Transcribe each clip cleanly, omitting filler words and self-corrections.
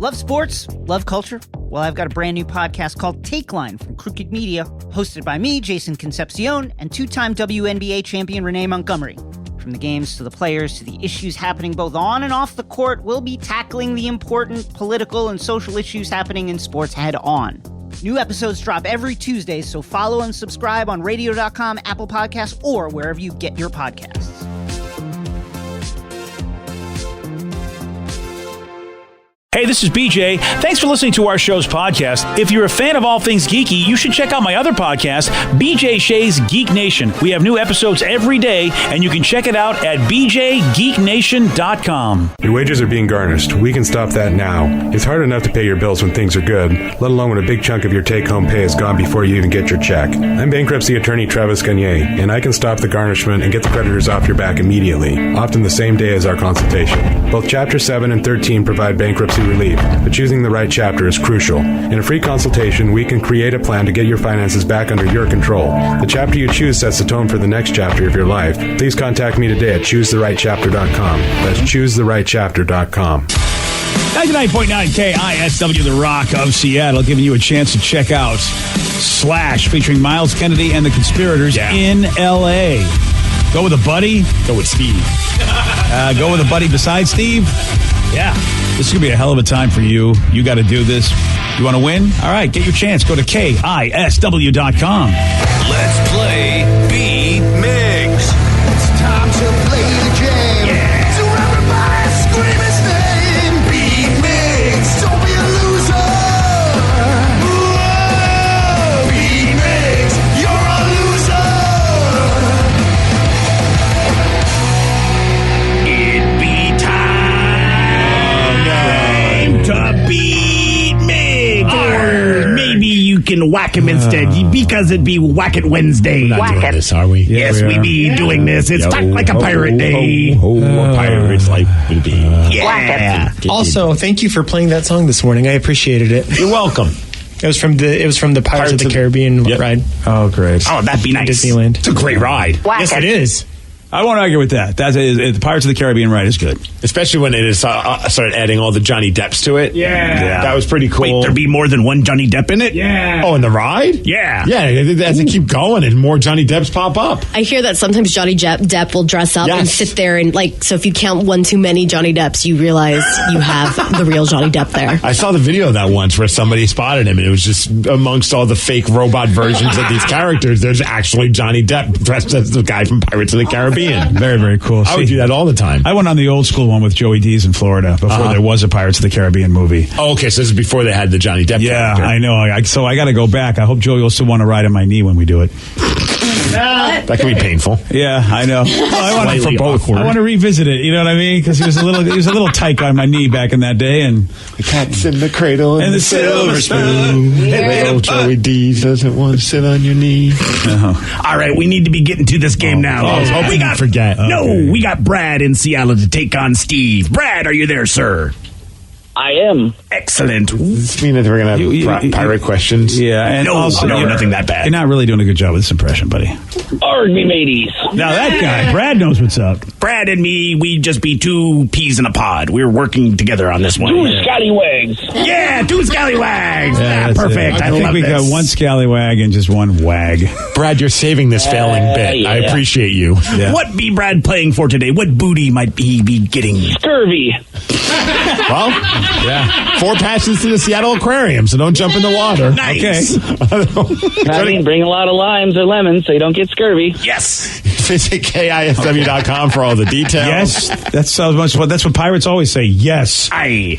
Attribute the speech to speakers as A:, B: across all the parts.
A: Love sports? Love culture? Well, I've got a brand new podcast called Take Line from Crooked Media, hosted by me, Jason Concepcion, and two-time WNBA champion Renee Montgomery. From the games to the players to the issues happening both on and off the court, we'll be tackling the important political and social issues happening in sports head on. New episodes drop every Tuesday, so follow and subscribe on radio.com, Apple Podcasts, or wherever you get your podcasts.
B: Hey, this is BJ. Thanks for listening to our show's podcast. If you're a fan of all things geeky, you should check out my other podcast, BJ Shea's Geek Nation. We have new episodes every day, and you can check it out at bjgeeknation.com.
C: Your wages are being garnished. We can stop that now. It's hard enough to pay your bills when things are good, let alone when a big chunk of your take-home pay is gone before you even get your check. I'm bankruptcy attorney Travis Gagne, and I can stop the garnishment and get the creditors off your back immediately, often the same day as our consultation. Both Chapter 7 and 13 provide bankruptcy relief, but choosing the right chapter is crucial. In a free consultation, we can create a plan to get your finances back under your control. The chapter you choose sets the tone for the next chapter of your life. Please contact me today at choosetherightchapter.com. That's choosetherightchapter.com.
B: 99.9 KISW, The Rock of Seattle, giving you a chance to check out Slash, featuring Miles Kennedy and the Conspirators in L.A. Go with a buddy. Go with Steve. Go with a buddy besides Steve. Yeah, this is going to be a hell of a time for you. You got to do this. You want to win? All right, get your chance. Go to KISW.com.
D: Let's play Beat Migs. It's time to play the game. Yeah. So everybody scream his name. Beat Migs. Don't be a loser. Whoa. Beat Migs. You're a loser. It be time to beat Migs. Or maybe you can whack him instead, because it'd be Whack It Wednesday.
E: We're not doing this, are we?
D: Yes, we be doing this. It's Talk Like a Pirate Day.
E: Pirates like we be.
D: Yeah.
F: Also, thank you for playing that song this morning. I appreciated it.
E: You're welcome.
F: It was from the Pirates of the Caribbean ride.
E: Oh, great.
D: Oh, that'd be nice.
F: Disneyland.
D: It's a great ride.
F: Yes, it is.
B: I won't argue with that. The Pirates of the Caribbean ride is good.
E: Especially when it is started adding all the Johnny Depps to it.
D: Yeah.
E: That was pretty cool.
D: Wait, there be more than one Johnny Depp in it?
E: Yeah. Oh, in the ride?
D: Yeah.
E: Yeah, as they keep going and more Johnny Depps pop up.
G: I hear that sometimes Johnny Depp will dress up and sit there and so if you count one too many Johnny Depps, you realize you have the real Johnny Depp there.
E: I saw the video of that once where somebody spotted him and it was just amongst all the fake robot versions of these characters, there's actually Johnny Depp dressed as the guy from Pirates of the Caribbean.
B: Very, very cool.
E: I would do that all the time.
B: I went on the old school one with Joey D's in Florida before there was a Pirates of the Caribbean movie.
E: Oh, okay, so this is before they had the Johnny Depp character.
B: I know. So I got to go back. I hope Joey will still want to ride on my knee when we do it.
E: That can be painful.
B: Yeah, I know. Well, I want to revisit it. You know what I mean? Because he was a little tight on my knee back in that day, and
E: the cat's in the cradle
B: and the silver spoon.
E: Little Joey D doesn't want to sit on your knee.
D: All right, we need to be getting to this game now.
E: I was hoping you'd forget.
D: No, we got Brad in Seattle to take on Steve. Brad, are you there, sir?
H: I am.
D: Excellent.
E: Does this mean that we're going to have pirate questions?
B: Yeah. And also,
D: nothing that bad.
B: You're not really doing a good job with this impression, buddy.
H: Arg me mateys.
B: Now that guy, Brad knows what's up.
D: Brad and me, we just be two peas in a pod. We're working together on this one.
H: Two scallywags.
D: Yeah, two scallywags.
B: Yeah,
D: perfect.
B: I think we got one scallywag and just one wag.
E: Brad, you're saving this failing bit.
H: Yeah.
E: I appreciate you.
B: Yeah.
D: What be Brad playing for today? What booty might he be getting?
H: Scurvy.
E: Well, yeah. 4 passes to the Seattle Aquarium, so don't jump in the water.
D: Nice.
E: Okay.
H: I mean, bring a lot of limes or lemons so you don't get scurvy.
D: Yes.
E: Visit KISW.com for all the details.
B: Yes. That's what pirates always say. Yes.
D: Aye.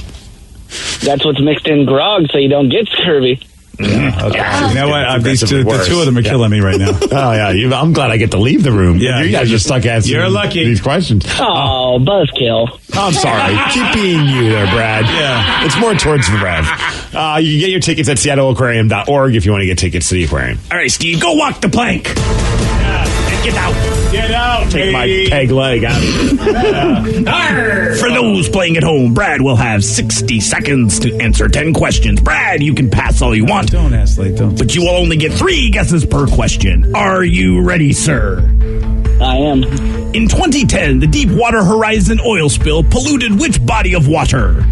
H: That's what's mixed in grog so you don't get scurvy.
B: Yeah, okay. You know what? The two of them are killing me right now.
E: Oh, yeah. I'm glad I get to leave the room.
B: Yeah,
E: you guys are stuck answering
B: You're lucky.
E: these questions.
H: Oh, buzzkill.
E: I'm sorry. Keep being you there, Brad.
B: Yeah.
E: It's more towards the Rev. You can get your tickets at seattleaquarium.org if you want to get tickets to the aquarium.
D: All right, Steve, go walk the plank. Get out.
B: Get out.
E: Take my peg leg out.
D: For those playing at home, Brad will have 60 seconds to answer 10 questions. Brad, you can pass all you want.
B: Don't ask late, don't.
D: But you will only get 3 guesses per question. Are you ready, sir?
H: I am.
D: In 2010, the Deepwater Horizon oil spill polluted which body of water?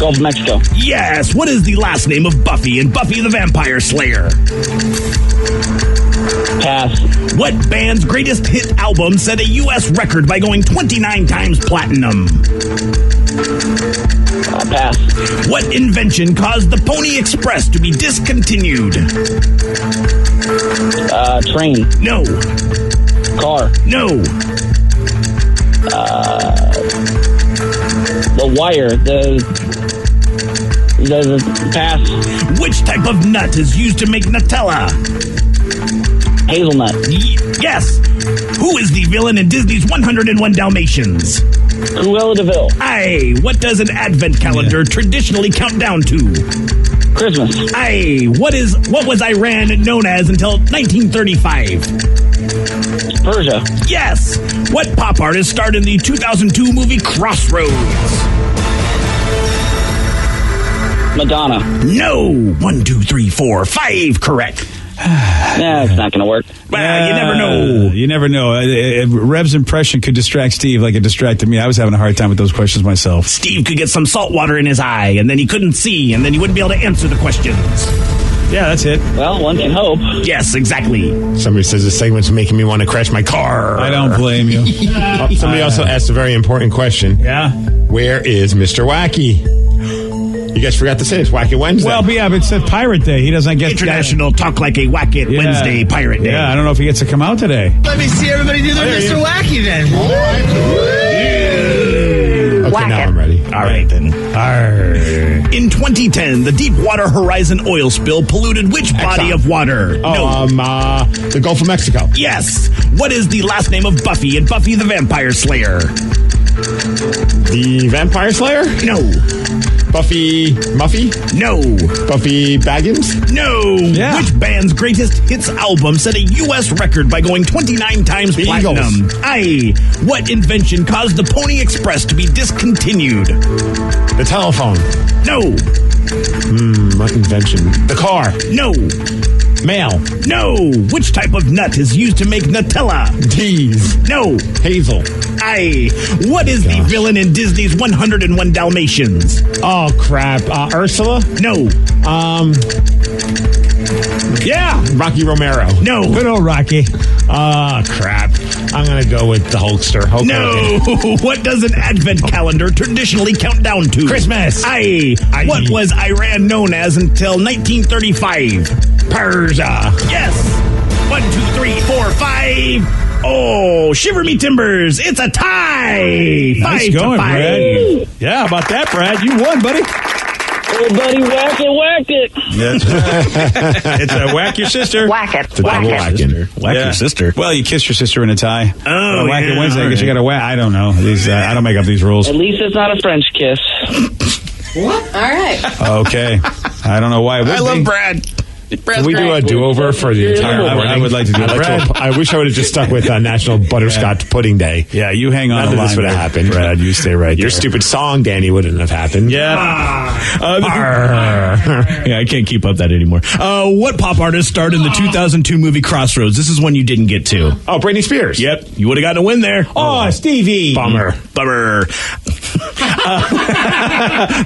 H: Gulf of Mexico.
I: Yes. What is the last name of Buffy and Buffy the Vampire Slayer?
H: Pass.
I: What band's greatest hit album set a U.S. record by going 29 times platinum?
H: Pass.
I: What invention caused the Pony Express to be discontinued?
H: Train.
I: No.
H: Car.
I: No.
H: The wire. The pass.
I: Which type of nut is used to make Nutella?
H: Hazelnut.
I: Yes. Who is the villain in Disney's 101 Dalmatians?
H: Cruella de Vil.
I: Aye. What does an advent calendar traditionally count down to?
H: Christmas.
I: Aye. What was Iran known as until 1935?
H: Persia.
I: Yes. What pop artist starred in the 2002 movie Crossroads?
H: Madonna.
I: No. 1, 2, 3, 4, 5. Correct.
H: Yeah, it's not going to work.
I: Well, you never know.
B: You never know. Rev's impression could distract Steve like it distracted me. I was having a hard time with those questions myself.
I: Steve could get some salt water in his eye, and then he couldn't see, and then he wouldn't be able to answer the questions.
B: Yeah, that's it.
H: Well, one can hope.
I: Yes, exactly.
E: Somebody says this segment's making me want to crash my car.
B: I don't blame you.
E: Somebody also asked a very important question.
B: Yeah?
E: Where is Mr. Wacky? You guys forgot to say it's Wacky Wednesday.
B: Well, yeah, but it's a Pirate Day. He doesn't get
I: International Talk Like a Whack It Wednesday Pirate Day.
B: Yeah, I don't know if he gets to come out today.
J: Let me see everybody do their Mr. Wacky then.
E: Okay, now I'm ready.
I: All right, then. In 2010, the Deepwater Horizon oil spill polluted which body of water?
E: The Gulf of Mexico.
I: Yes. What is the last name of Buffy and Buffy the Vampire Slayer?
E: The Vampire Slayer?
I: No.
E: Buffy Muffy?
I: No.
E: Buffy Baggins?
I: No.
B: Yeah.
I: Which band's greatest hits album set a U.S. record by going 29 times
E: The
I: platinum?
E: Eagles.
I: Aye. What invention caused the Pony Express to be discontinued?
E: The telephone.
I: No.
E: What invention? The car.
I: No.
E: Mail.
I: No. Which type of nut is used to make Nutella?
E: Teas.
I: No.
E: Hazel.
I: Aye. What is the villain in Disney's 101 Dalmatians?
E: Oh, crap. Ursula?
I: No.
E: Yeah. Rocky Romero.
I: No.
B: Good old Rocky.
E: Oh, crap. I'm going to go with the Hulkster. Hulk
I: No.
E: Hogan.
I: What does an advent calendar traditionally count down to?
E: Christmas.
I: Aye. What was Iran known as until 1935?
E: Persia.
I: Yes. 1, 2, 3, 4, 5. Oh, shiver me timbers. It's a tie.
B: Nice
I: 5
B: going,
I: to 5.
B: Brad. Yeah, how about that, Brad? You won, buddy.
H: Oh, buddy, whack it.
B: It's a whack your sister.
K: Whack it.
E: The double whacking.
I: Whack your sister.
B: Well, you kiss your sister in a tie.
I: Oh,
B: Whack it
I: yeah,
B: Wednesday. I guess you
I: all
B: got to whack. I don't know. These I don't make up these rules.
H: At least it's not a French kiss.
K: All right.
B: Okay. I don't know why. It would
I: I love
B: be.
I: Brad.
E: Can we do a do-over for the entire morning?
B: I would like to do it.
E: I wish I would have just stuck with National Butterscotch Pudding Day.
B: Yeah, you hang on
E: None
B: the
E: of
B: line.
E: this would have happened.
B: Brad, you stay right
E: Your
B: there.
E: stupid song, Danny, wouldn't have happened.
B: Yeah.
I: Yeah, I can't keep up that anymore. What pop artist starred in the 2002 movie Crossroads? This is one you didn't get to.
E: Oh, Britney Spears.
I: Yep, you would have gotten a win there.
B: Oh, Stevie.
E: Bummer.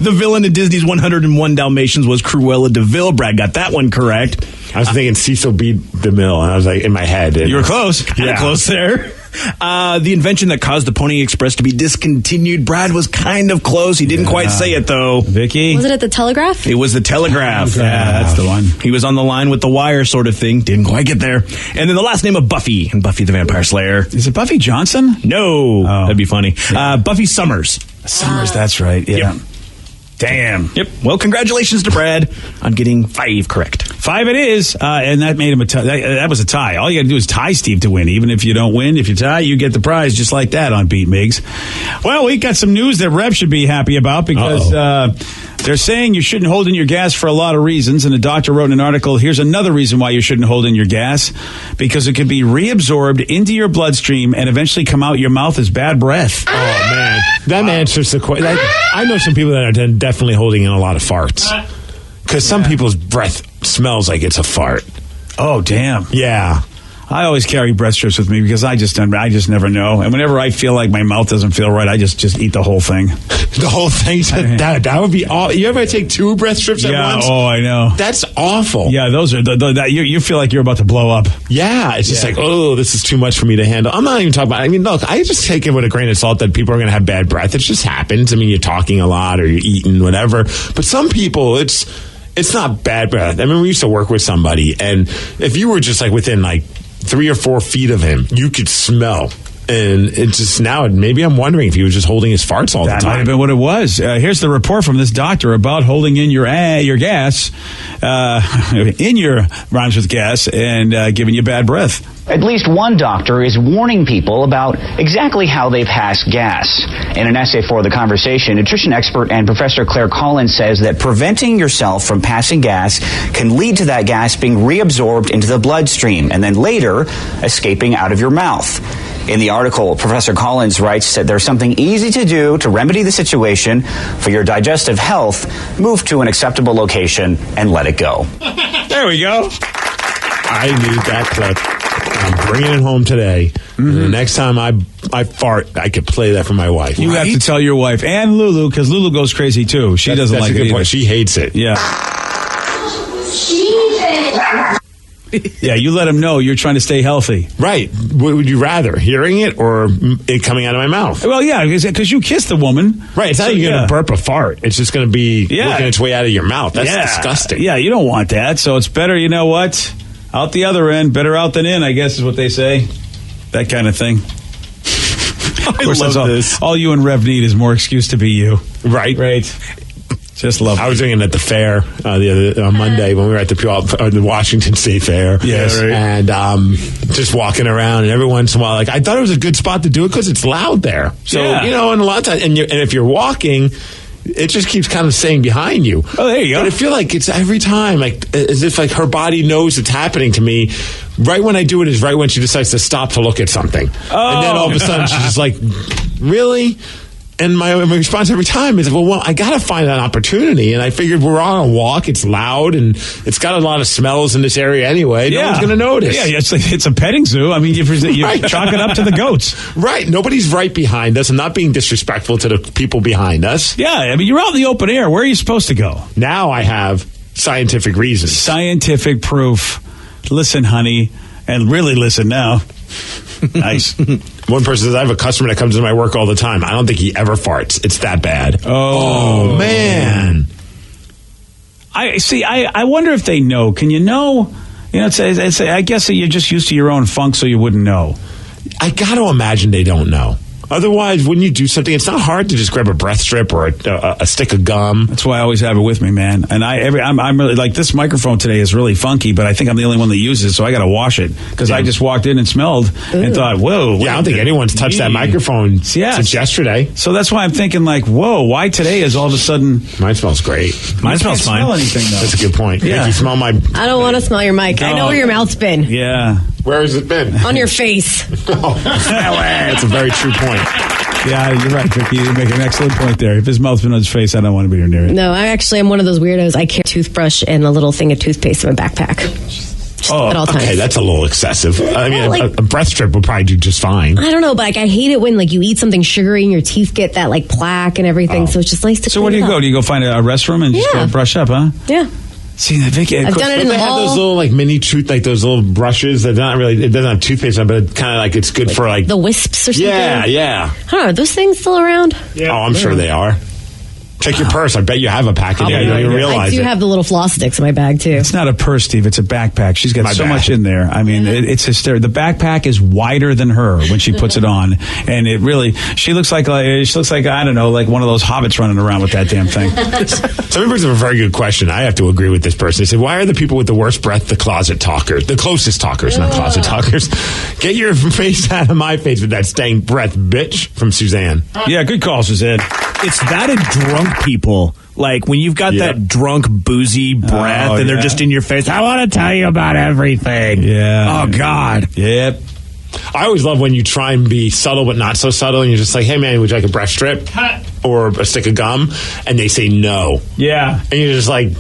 I: The villain in Disney's 101 Dalmatians was Cruella de Vil. Brad got that one correct.
E: I was thinking Cecil B. DeMille, and I was like, in my head.
I: You were close. Kinda close there. The invention that caused the Pony Express to be discontinued. Brad was kind of close. He didn't quite say it, though.
B: Vicky?
G: Was it at the Telegraph?
I: It was the telegraph.
B: Yeah, that's the one.
I: He was on the line with the wire sort of thing. Didn't quite get there. And then the last name of Buffy and Buffy the Vampire Slayer.
B: Is it Buffy Johnson?
I: No.
B: Oh.
I: That'd be funny. Buffy Summers.
B: Summers, that's right. Yeah.
I: Yep. Damn. Yep. Well, congratulations to Brad on getting 5 correct.
B: 5 it is, and that made him a tie. That was a tie. All you got to do is tie Steve to win. Even if you don't win, if you tie, you get the prize just like that on Beat Migs. Well, we got some news that Rev should be happy about because they're saying you shouldn't hold in your gas for a lot of reasons. And a doctor wrote in an article, here's another reason why you shouldn't hold in your gas, because it could be reabsorbed into your bloodstream and eventually come out your mouth as bad breath.
E: Oh, man. That answers the question. I know some people that are definitely holding in a lot of farts. Because some people's breath smells like it's a fart.
B: Oh, damn.
E: Yeah.
B: I always carry breath strips with me because I just never know. And whenever I feel like my mouth doesn't feel right, I just eat the whole thing.
E: The whole thing? That would be awful. You ever take 2 breath strips at once?
B: Oh, I know.
E: That's awful.
B: Yeah, those are you feel like you're about to blow up.
E: Yeah, it's just like, oh, this is too much for me to handle. I'm not even talking about, I mean, look, I just take it with a grain of salt that people are going to have bad breath. It just happens. I mean, you're talking a lot or you're eating, whatever. But some people, it's not bad breath. I mean, we used to work with somebody, and if you were just like within like 3 or 4 feet of him, you could smell. And it's just now, maybe I'm wondering if he was just holding his farts all the time.
B: That might have been what it was. Here's the report from this doctor about holding in your gas, in your rhymes with gas, and giving you bad breath.
L: At least one doctor is warning people about exactly how they pass gas. In an essay for The Conversation, nutrition expert and Professor Claire Collins says that preventing yourself from passing gas can lead to that gas being reabsorbed into the bloodstream and then later escaping out of your mouth. In the article, Professor Collins writes that there's something easy to do to remedy the situation for your digestive health. Move to an acceptable location and let it go.
B: There we go.
E: I need that clip. I'm bringing it home today. Mm-hmm. The next time I fart, I could play that for my wife.
B: You have to tell your wife and Lulu, because Lulu goes crazy too. She doesn't like it either.
E: She hates it.
B: Yeah. Yeah, you let him know you're trying to stay healthy.
E: Right. What would you rather, hearing it or it coming out of my mouth?
B: Well, yeah, because you kissed the woman.
E: Right. It's not even going to burp a fart. It's just going to be working its way out of your mouth. That's disgusting.
B: Yeah, you don't want that. So it's better, you know what? Out the other end. Better out than in, I guess is what they say. That kind of thing. Of course,
E: I love this.
B: All you and Rev need is more excuse to be you.
E: Right.
B: Just love it.
E: I was doing it at the fair on Monday when we were at the Washington State Fair.
B: Yes.
E: Yeah, right. And just walking around, and every once in a while, like, I thought it was a good spot to do it because it's loud there. So, and a lot of times, and if you're walking, it just keeps kind of staying behind you.
B: Oh, there you go.
E: But I feel like it's every time, like, as if like her body knows it's happening to me. Right when I do it is right when she decides to stop to look at something. Oh. And then all of a sudden she's just like, really? And my response every time is, well, I got to find an opportunity. And I figured we're on a walk. It's loud, and it's got a lot of smells in this area anyway. No one's going to notice.
B: Yeah, it's a petting zoo. I mean, you chalk it up to the goats.
E: Right. Nobody's right behind us. I'm not being disrespectful to the people behind us.
B: Yeah, I mean, you're out in the open air. Where are you supposed to go?
E: Now I have scientific reasons.
B: Scientific proof. Listen, honey, and really listen now. Nice.
E: One person says, I have a customer that comes to my work all the time. I don't think he ever farts. It's that bad.
B: Oh
E: man.
B: I wonder if they know. Can you know? You know, I guess that you're just used to your own funk, so you wouldn't know.
E: I got to imagine they don't know. Otherwise, when you do something, it's not hard to just grab a breath strip or a stick of gum.
B: That's why I always have it with me, man. And I'm really, like, this microphone today is really funky, but I think I'm the only one that uses it, so I got to wash it because I just walked in and smelled and thought, whoa.
E: Yeah, I don't think anyone's touched that microphone since yesterday.
B: So that's why I'm thinking, like, whoa, why today is all of a sudden?
E: Mine smells great.
B: Mine smells fine. Smell anything, though.
E: That's a good point. Yeah. You smell my.
G: I don't want to smell your mic. I know where your mouth's been.
B: Yeah.
E: Where has it been?
G: On your face.
E: That's a very true point.
B: Yeah, you're right, Vicky. You make an excellent point there. If his mouth's been on his face, I don't want to be near it.
G: No, I'm one of those weirdos. I carry a toothbrush and a little thing of toothpaste in my backpack. At all times.
E: Okay, that's a little excessive. I mean, a breath strip would probably do just fine.
G: I don't know, but I hate it when you eat something sugary and your teeth get that plaque and everything. So it's just nice to.
B: So where do you go? Do you go find a restroom and just go brush up? Huh?
G: Yeah.
B: See, Vicky,
G: I've done it in the mall.
E: They have those little mini those little brushes that it doesn't have toothpaste on, but it's kind of it's good for
G: the wisps or something.
E: Yeah.
G: I don't know. Are those things still around?
E: Yeah. Oh, I'm sure they are. Check your purse. I bet you have a packet there. You don't even realize it.
G: I do have the little floss sticks in my bag, too.
B: It's not a purse, Steve. It's a backpack. She's got much in there. I mean, it's hysterical. The backpack is wider than her when she puts it on. And it really, she looks like, I don't know, like one of those hobbits running around with that damn thing.
E: Somebody brings up a very good question. I have to agree with this person. They said, why are the people with the worst breath the closet talkers? The closest talkers, not closet talkers. Get your face out of my face with that stank breath, bitch, from Suzanne.
B: Yeah, good call, Suzanne.
I: It's that and drunk people. Like when you've got that drunk, boozy breath and they're just in your face. I want to tell you about everything.
B: Yeah.
I: Oh, God.
B: Yep.
E: I always love when you try and be subtle but not so subtle, and you're just like, hey, man, would you like a breath strip or a stick of gum? And they say no.
B: Yeah.
E: And you're just like,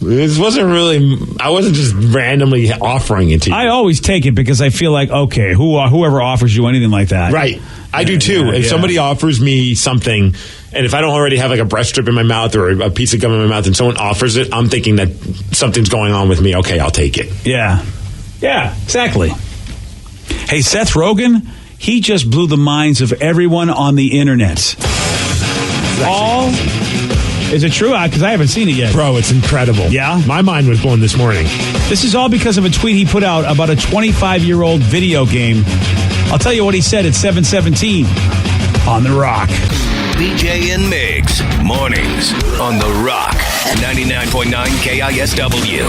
E: This wasn't really. I wasn't just randomly offering it to you.
B: I always take it because I feel like, okay, whoever offers you anything like that.
E: Right. I do too. If somebody offers me something, and if I don't already have like a breast strip in my mouth or a piece of gum in my mouth and someone offers it, I'm thinking that something's going on with me. Okay, I'll take it.
B: Yeah. Yeah, exactly. Hey, Seth Rogen, he just blew the minds of everyone on the internet. Is it true? Because I haven't seen it yet.
E: Bro, it's incredible.
B: Yeah?
E: My mind was blown this morning.
B: This is all because of a tweet he put out about a 25-year-old video game. I'll tell you what he said at 7:17 on The Rock.
M: BJ and Migs, mornings on The Rock, 99.9 KISW.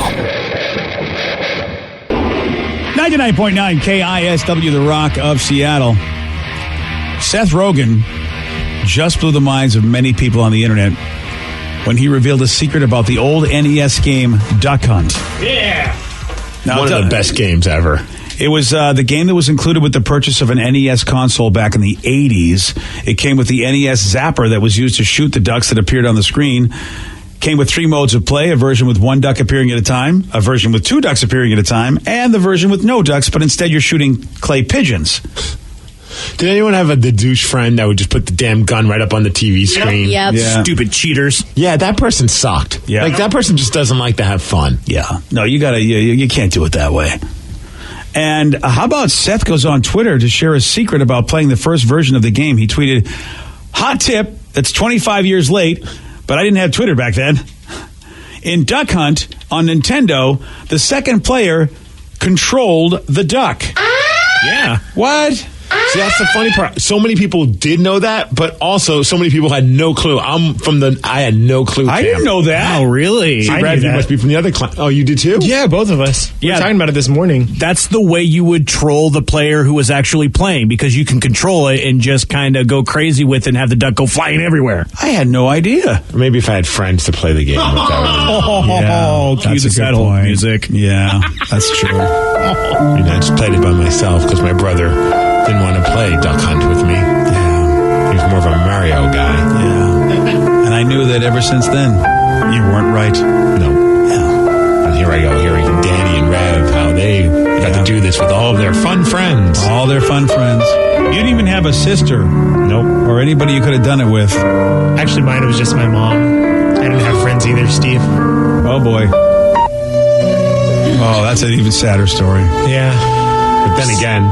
B: 99.9 KISW, The Rock of Seattle. Seth Rogen just blew the minds of many people on the internet when he revealed a secret about the old NES game Duck Hunt.
E: Yeah.
B: Now,
E: one of the best games ever.
B: It was the game that was included with the purchase of an NES console back in the 80s. It came with the NES Zapper that was used to shoot the ducks that appeared on the screen. Came with 3 modes of play, a version with 1 duck appearing at a time, a version with 2 ducks appearing at a time, and the version with no ducks, but instead you're shooting clay pigeons.
E: Did anyone have the douche friend that would just put the damn gun right up on the TV screen?
G: Yep.
B: Yeah.
I: Stupid cheaters.
E: Yeah, that person sucked.
B: Yeah.
E: Like, that person just doesn't like to have fun.
B: Yeah. No, you can't do it that way. And how about Seth goes on Twitter to share a secret about playing the first version of the game? He tweeted, hot tip, that's 25 years late, but I didn't have Twitter back then. In Duck Hunt on Nintendo, the second player controlled the duck.
I: Yeah.
B: What?
E: See, that's the funny part. So many people did know that, but also so many people had no clue. I had no clue.
B: I didn't know that.
I: Oh, really?
E: See, Brad, you must be from the other class. Oh, you did too?
F: Yeah, both of us. We were talking about it this morning.
I: That's the way you would troll the player who was actually playing, because you can control it and just kind of go crazy with it and have the duck go flying everywhere.
B: I had no idea.
E: Or maybe if I had friends to play the game with, that
B: that's a good point.
I: Music.
B: Yeah, that's true.
E: I just played it by myself because my brother didn't want to play Duck Hunt with me.
B: Yeah.
E: He was more of a Mario guy.
B: Yeah. And I knew that ever since then, you weren't right.
E: No.
B: Yeah.
E: And here I go, hearing Danny and Rev, how they got to do this with all of their fun friends.
B: All their fun friends. You didn't even have a sister.
E: Nope.
B: Or anybody you could have done it with.
F: Actually, mine was just my mom. I didn't have friends either, Steve.
B: Oh, boy. Oh, that's an even sadder story.
F: Yeah.
E: But then again,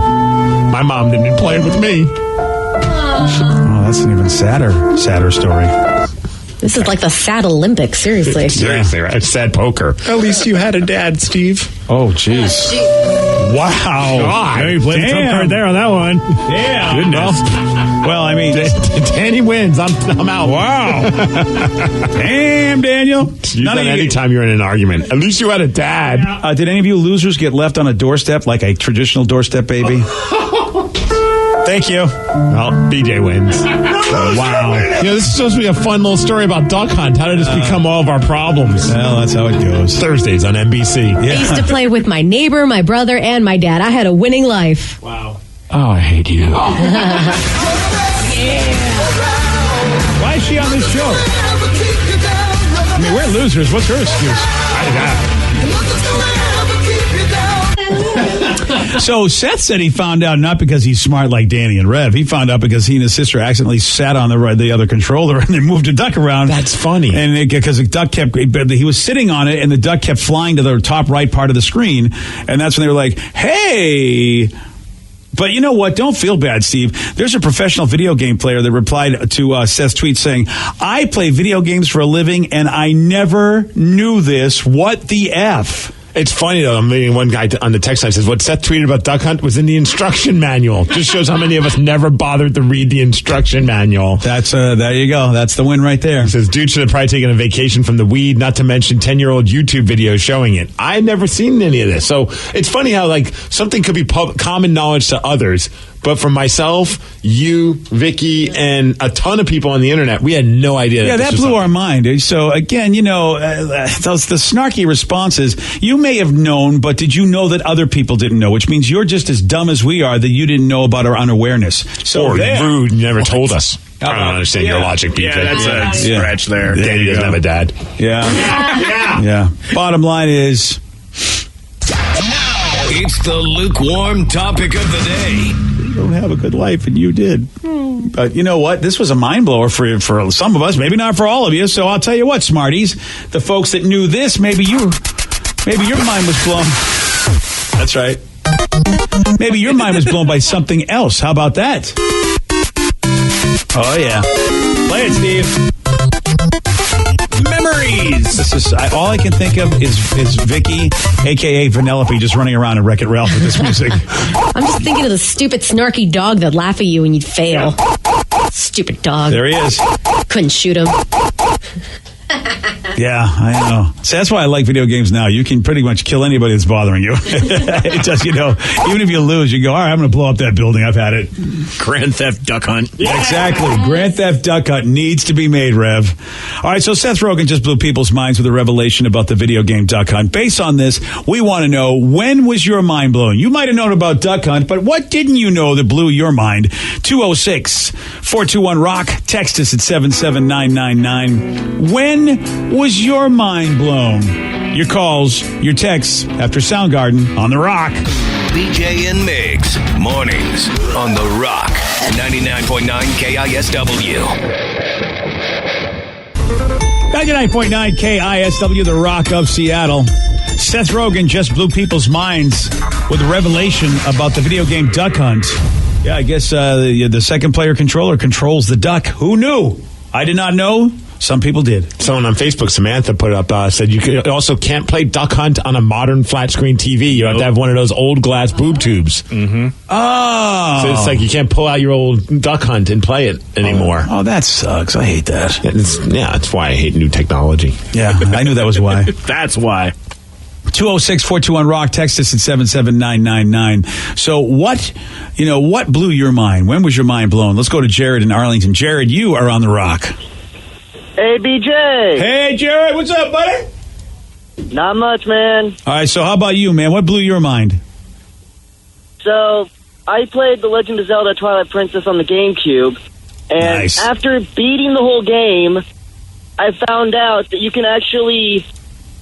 E: my mom didn't play with me.
B: Oh, that's an even sadder story.
G: This is like the sad Olympics, seriously.
E: Seriously, right? It's sad poker.
F: At least you had a dad, Steve.
B: Oh, jeez. Wow.
E: God.
I: Yeah, you played the trump card there on that one.
B: Yeah.
I: Goodness.
B: Well, I mean,
E: Danny wins. I'm out.
B: wow. Damn, Daniel.
E: Use that anytime you're in an argument. At least you had a dad.
B: Did any of you losers get left on a doorstep like a traditional doorstep baby? Thank you.
E: Well, BJ wins. Wow. This is supposed to be a fun little story about Duck Hunt. How did this become all of our problems?
B: Well, that's how it goes.
E: Thursdays on NBC.
G: I used to play with my neighbor, my brother, and my dad. I had a winning life.
E: Wow. Oh, I hate you.
B: Why is she on this show? I mean, we're losers. What's her excuse? So Seth said he found out not because he's smart like Danny and Rev. He found out because he and his sister accidentally sat on the other controller and they moved the duck around.
E: That's funny.
B: And because the duck he was sitting on it and the duck kept flying to the top right part of the screen. And that's when they were like, hey. But you know what? Don't feel bad, Steve. There's a professional video game player that replied to Seth's tweet saying, I play video games for a living and I never knew this. What the F?
E: It's funny, though. I'm reading one guy on the text line says, what Seth tweeted about Duck Hunt was in the instruction manual. Just shows how many of us never bothered to read the instruction manual.
B: That's there you go. That's the win right there.
E: He says, dude should have probably taken a vacation from the weed, not to mention 10-year-old YouTube videos showing it. I've never seen any of this. So it's funny how, like, something could be common knowledge to others, but for myself, you, Vicky, and a ton of people on the internet, we had no idea.
B: Yeah, that blew our mind. So again, the snarky responses, you may have known, but did you know that other people didn't know? Which means you're just as dumb as we are that you didn't know about our unawareness. So
E: or rude, you never told us. I don't understand your logic, BJ.
I: Yeah, that's a stretch there.
E: Danny doesn't have a dad.
B: Yeah. Bottom line is,
M: It's the lukewarm topic of the day.
B: you don't have a good life, and you did. But you know what? This was a mind blower for some of us, maybe not for all of you. So I'll tell you what, smarties, the folks that knew this, maybe your mind was blown. That's right. Maybe your mind was blown by something else. How about that? Oh yeah, play it, Steve.
I: Memories.
B: This is all I can think of is Vicky, aka Vanellope, just running around in Wreck-It Ralph with this music.
G: I'm just thinking of the stupid snarky dog that'd laugh at you when you'd fail. Stupid dog.
B: There he is.
G: Couldn't shoot him.
B: Yeah, I know. So that's why I like video games now. You can pretty much kill anybody that's bothering you. It does, even if you lose, you go, all right, I'm going to blow up that building. I've had it.
I: Grand Theft Duck Hunt.
B: Yeah. Exactly. Grand Theft Duck Hunt needs to be made, Rev. All right, so Seth Rogen just blew people's minds with a revelation about the video game Duck Hunt. Based on this, we want to know, when was your mind blown? You might have known about Duck Hunt, but what didn't you know that blew your mind? 206-421-ROCK. Text us at 77999. When was your mind blown? Your calls, your texts after Soundgarden on The Rock.
M: BJ and Migs, mornings on The Rock, 99.9 KISW.
B: 99.9 KISW, The Rock of Seattle. Seth Rogen just blew people's minds with a revelation about the video game Duck Hunt. Yeah, I guess the second player controller controls the duck. Who knew? I did not know. Some people did.
E: Someone on Facebook, Samantha, put up, said you also can't play Duck Hunt on a modern flat screen TV. You have to have one of those old glass boob tubes.
B: Mm-hmm. Oh.
E: So it's like you can't pull out your old Duck Hunt and play it anymore.
B: Oh, that sucks. I hate that.
E: That's why I hate new technology.
B: Yeah, I knew that was why.
I: That's why.
B: 206-421-ROCK. Text us at 77999. So what blew your mind? When was your mind blown? Let's go to Jared in Arlington. Jared, you are on The Rock.
N: Hey, BJ.
B: Hey, Jared. What's up, buddy?
N: Not much, man.
B: All right, so how about you, man? What blew your mind?
N: So, I played The Legend of Zelda Twilight Princess on the GameCube, and after beating the whole game, I found out that you can actually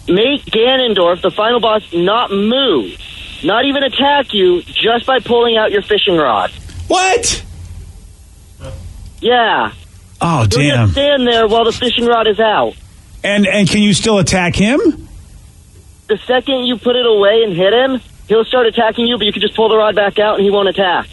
N: make Ganondorf, the final boss, not move, not even attack you, just by pulling out your fishing rod.
B: What?
N: Yeah.
B: Oh, damn.
N: You'll just stand there while the fishing rod is out.
B: And can you still attack him?
N: The second you put it away and hit him, he'll start attacking you, but you can just pull the rod back out and he won't attack.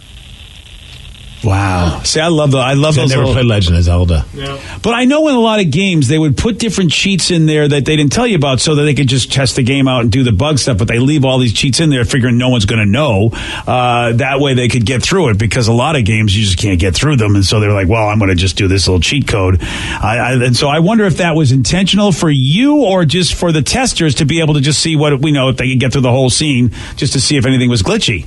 B: Wow. See, I love those.
E: I never played Legend of Zelda.
B: Yeah. But I know in a lot of games they would put different cheats in there that they didn't tell you about so that they could just test the game out and do the bug stuff, but they leave all these cheats in there figuring no one's going to know. That way they could get through it, because a lot of games you just can't get through them. And so they're like, well, I'm going to just do this little cheat code. And so I wonder if that was intentional for you or just for the testers to be able to just see what we know, if they could get through the whole scene just to see if anything was glitchy.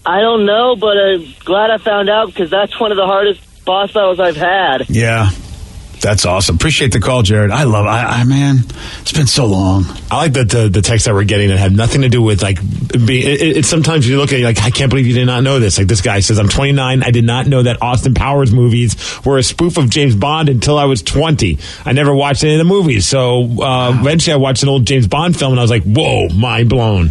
N: I don't know, but I'm glad I found out, because that's one of the hardest boss battles I've had.
B: Yeah. That's awesome. Appreciate the call, Jared. Man, it's been so long.
E: I like the text that we're getting that have nothing to do with, like, it's sometimes you look at it like, I can't believe you did not know this. Like, this guy says, I'm 29. I did not know that Austin Powers movies were a spoof of James Bond until I was 20. I never watched any of the movies. So eventually I watched an old James Bond film and I was like, whoa, mind blown.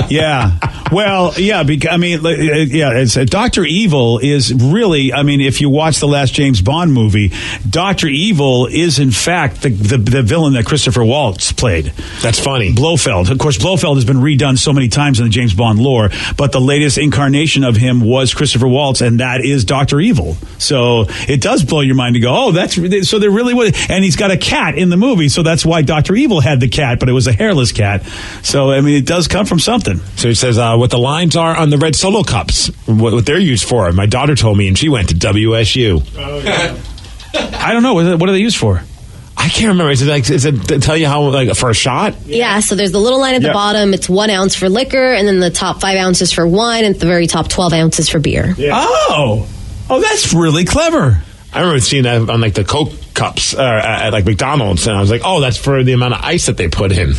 B: Yeah. Well, yeah, it's Dr. Evil is really, if you watch the last James Bond movie, Dr. Evil is in fact the villain that Christopher Waltz played.
E: That's funny.
B: Blofeld. Of course, Blofeld has been redone so many times in the James Bond lore, but the latest incarnation of him was Christopher Waltz, and that is Dr. Evil. So it does blow your mind to go, oh, so there really was, and he's got a cat in the movie, so that's why Dr. Evil had the cat, but it was a hairless cat. So, it does come from something.
E: So he says, what the lines are on the red Solo cups, what they're used for. My daughter told me, and she went to WSU.
B: Oh, yeah. I don't know. What are they used for?
E: I can't remember. Is it to tell you how, like, for a shot?
G: Yeah, so there's the little line at the bottom. It's 1 ounce for liquor, and then the top 5 ounces for wine, and at the very top 12 ounces for beer.
B: Yeah. Oh, that's really clever.
E: I remember seeing that on, like, the Coke cups at like McDonald's, and I was like, oh, that's for the amount of ice that they put in.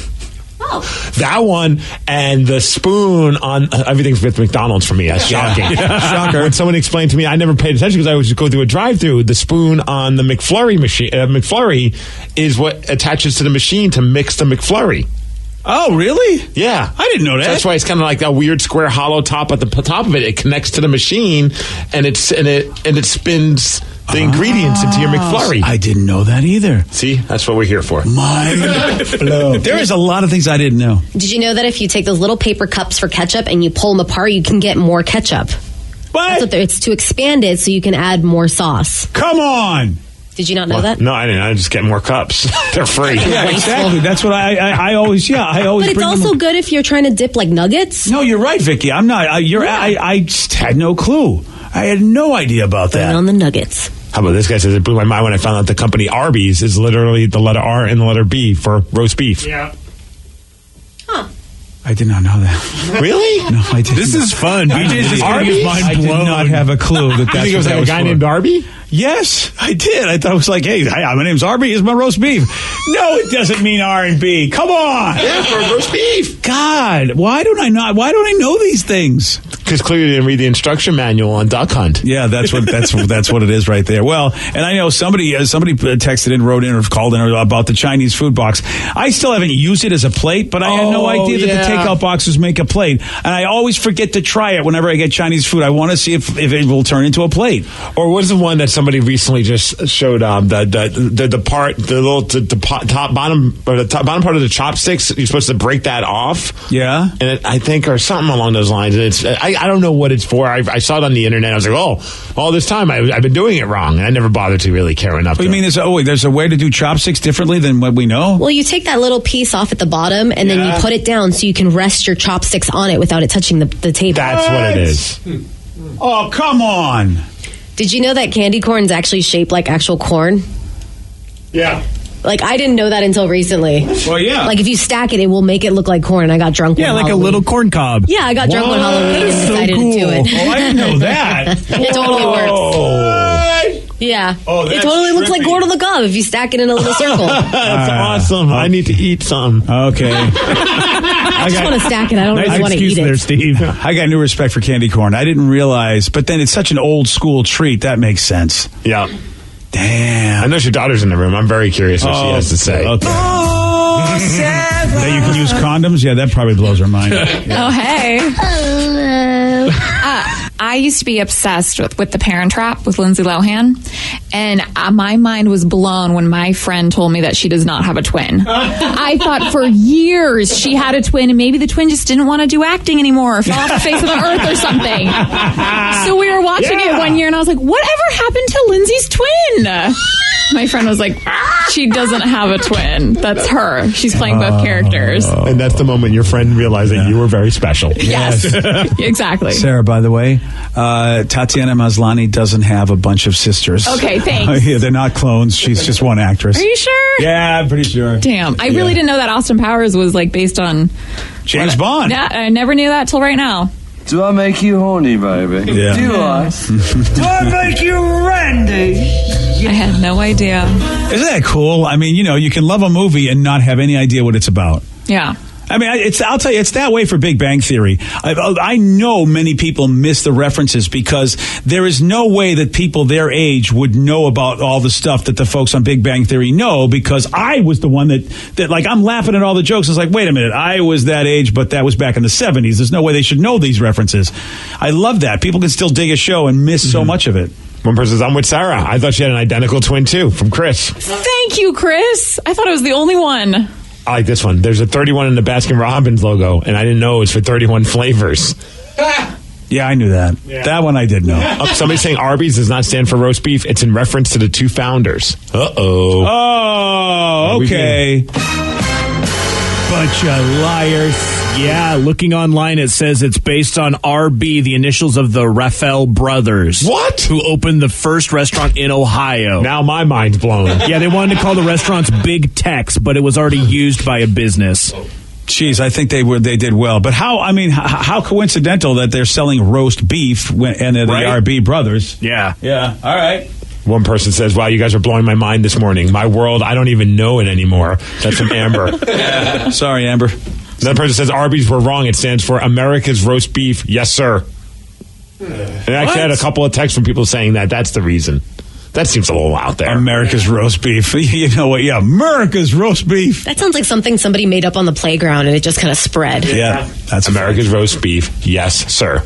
E: That one and the spoon on everything's with McDonald's for me. That's shocking. Shocker. When someone explained to me, I never paid attention because I would just go through a drive-through. The spoon on the McFlurry machine, McFlurry, is what attaches to the machine to mix the McFlurry.
B: Oh, really?
E: Yeah.
B: I didn't know that.
E: So that's why it's kind of like that weird square hollow top at the top of it. It connects to the machine and it spins the ingredients into your McFlurry.
B: I didn't know that either.
E: See, that's what we're here for.
B: Mind blown. There is a lot of things I didn't know.
G: Did you know that if you take those little paper cups for ketchup and you pull them apart, you can get more ketchup?
B: What?
G: It's to expand it so you can add more sauce.
B: Come on.
G: Did you not know that?
E: No, I didn't. I just get more cups. They're free.
B: Yeah, exactly. That's what I always. Yeah, I always.
G: But it's also good if you're trying to dip like nuggets.
B: No, you're right, Vicky. I'm not. I just had no clue. I had no idea about that.
G: Put it on the nuggets.
E: How about this guy says it blew my mind when I found out the company Arby's is literally the letter R and the letter B for roast beef.
I: Yeah.
B: I did not know that.
E: Really?
B: No, I didn't.
I: This is fun. BJ's just getting his mind
B: I
I: blown.
B: did not have a clue that that's
E: You think it was
B: what
E: like a guy named Arby?
B: Yes, I did. I thought it was like, hey, hi, my name's Arby. Here's my roast beef. No, it doesn't mean R&B. Come on.
E: Yeah, for roast beef.
B: God, why don't I know these things?
E: Because clearly you didn't read the instruction manual on Duck Hunt.
B: Yeah, that's what it is right there. Well, and I know somebody texted in, wrote in, or called in about the Chinese food box. I still haven't used it as a plate, but I had no idea that the takeout boxes make a plate, and I always forget to try it whenever I get Chinese food. I want to see if it will turn into a plate.
E: Or what is the one that somebody recently just showed? The bottom part of the chopsticks. You're supposed to break that off.
B: Yeah,
E: and I think or something along those lines. And it's I don't know what it's for. I saw it on the internet. I was like, all this time I've been doing it wrong, and I never bothered to really care enough.
B: What do you mean? There's a way to do chopsticks differently than what we know?
G: Well, you take that little piece off at the bottom, and then you put it down so you can rest your chopsticks on it without it touching the table.
E: That's what it is.
B: Oh, come on.
G: Did you know that candy corn is actually shaped like actual corn?
E: Yeah.
G: Like, I didn't know that until recently.
B: Well, yeah.
G: Like, if you stack it, it will make it look like corn. I got drunk one
I: like
G: Halloween.
I: a little corn cob.
G: Yeah, I got drunk one Halloween and decided to do it.
B: Oh, I didn't know that.
G: It totally works. Yeah.
B: Oh,
G: it totally looks like corn on the cob if you stack it in a little circle.
E: That's awesome. I need to eat some.
B: Okay.
G: I just want to stack it. I don't really want to eat it.
I: There, Steve.
B: I got new respect for candy corn. I didn't realize, but then it's such an old school treat. That makes sense.
E: Yeah.
B: Damn.
E: I know your daughter's in the room. I'm very curious what she has to say.
B: Okay. That you can use condoms? Yeah, that probably blows her mind. Yeah.
O: Oh, hey. Hello. I used to be obsessed with The Parent Trap with Lindsay Lohan, and my mind was blown when my friend told me that she does not have a twin. I thought for years she had a twin, and maybe the twin just didn't want to do acting anymore or fell off the face of the earth or something. So we were watching it one year, and I was like, whatever happened to Lindsay's twin? My friend was like, she doesn't have a twin. That's her. She's playing both characters.
E: And that's the moment your friend realized that you were very special.
O: Yes. Exactly.
B: Sarah, by the way, Tatiana Maslany doesn't have a bunch of sisters.
O: Okay, thanks.
B: Yeah, they're not clones. She's just one actress.
O: Are you sure?
B: Yeah, I'm pretty sure.
O: Damn. I really didn't know that Austin Powers was like based on
B: James Bond.
O: Yeah, I never knew that till right now.
P: Do I make you horny, baby?
B: Yeah.
P: Do I? Do I make you randy?
O: I had no idea.
B: Isn't that cool? I mean, you can love a movie and not have any idea what it's about.
O: Yeah.
B: I mean, I'll tell you, it's that way for Big Bang Theory. I know many people miss the references because there is no way that people their age would know about all the stuff that the folks on Big Bang Theory know, because I was the one that like, I'm laughing at all the jokes. It's like, wait a minute, I was that age, but that was back in the 70s. There's no way they should know these references. I love that. People can still dig a show and miss so much of it.
E: One person says, I'm with Sarah. I thought she had an identical twin, too, from Chris.
O: Thank you, Chris. I thought I was the only one.
E: I like this one. There's a 31 in the Baskin-Robbins logo, and I didn't know it was for 31 flavors.
B: Yeah, I knew that. Yeah. That one I did know.
E: Somebody's saying Arby's does not stand for roast beef. It's in reference to the two founders. Uh-oh.
B: Oh, okay. Bunch of liars.
I: Yeah, looking online, it says it's based on RB, the initials of the Raphael brothers.
E: What?
I: Who opened the first restaurant in Ohio.
E: Now my mind's blown.
I: Yeah, they wanted to call the restaurants Big Tex, but it was already used by a business.
B: Jeez, I think they did well. But how coincidental that they're selling roast beef and they're the RB brothers.
I: Yeah.
B: Yeah, all right.
E: One person says, wow, you guys are blowing my mind this morning. My world, I don't even know it anymore. That's from Amber.
B: Sorry, Amber.
E: Another person says Arby's were wrong. It stands for America's Roast Beef. Yes, sir. And I actually had a couple of texts from people saying that that's the reason. That seems a little out there.
B: America's roast beef. You know what? Yeah, America's roast beef.
G: That sounds like something somebody made up on the playground and it just kind of spread.
B: Yeah, that's
E: America's roast beef. Yes, sir.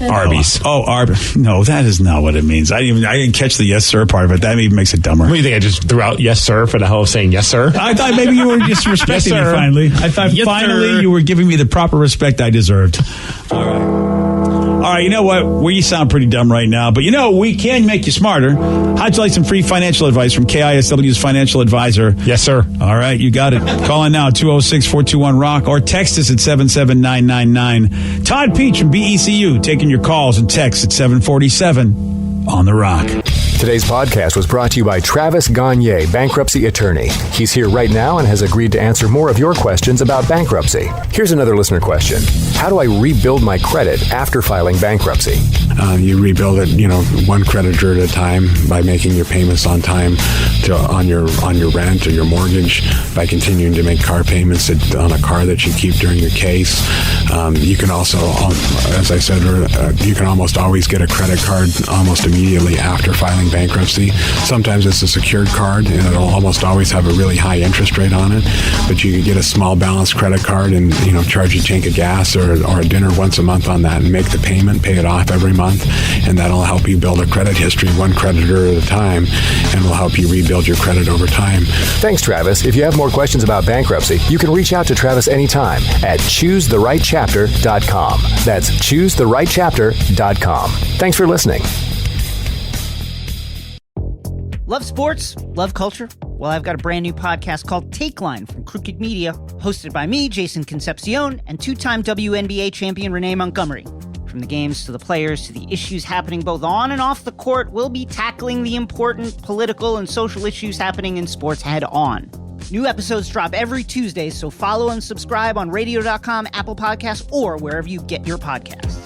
E: Arby's.
B: Oh, Arby's. No, that is not what it means. I didn't catch the yes, sir part of it. That even makes it dumber.
E: What do you think? I just threw out yes, sir for the hell of saying yes, sir?
B: I thought maybe you were just respecting me finally. I thought finally you were giving me the proper respect I deserved. All right, you know what? We sound pretty dumb right now, but we can make you smarter. How'd you like some free financial advice from KISW's financial advisor?
E: Yes, sir.
B: All right, you got it. Call in now, 206-421-ROCK, or text us at 77999. Todd Peach from BECU taking your calls and texts at 747 on The Rock.
Q: Today's podcast was brought to you by Travis Gagne, bankruptcy attorney. He's here right now and has agreed to answer more of your questions about bankruptcy. Here's another listener question. How do I rebuild my credit after filing bankruptcy?
C: You rebuild it, one creditor at a time by making your payments on time on your rent or your mortgage, by continuing to make car payments on a car that you keep during your case. You can also, as I said, you can almost always get a credit card almost immediately after filing bankruptcy. Sometimes it's a secured card and it'll almost always have a really high interest rate on it, but you can get a small balance credit card and charge a tank of gas or a dinner once a month on that and make the payment, pay it off every month, and that'll help you build a credit history one creditor at a time and will help you rebuild your credit over time.
Q: Thanks, Travis. If you have more questions about bankruptcy, you can reach out to Travis anytime at choosetherightchapter.com. That's choosetherightchapter.com. Thanks for listening.
A: Love sports? Love culture? Well, I've got a brand new podcast called Take Line from Crooked Media, hosted by me, Jason Concepcion, and two-time WNBA champion Renee Montgomery. From the games to the players to the issues happening both on and off the court, we'll be tackling the important political and social issues happening in sports head on. New episodes drop every Tuesday, so follow and subscribe on radio.com, Apple Podcasts, or wherever you get your podcasts.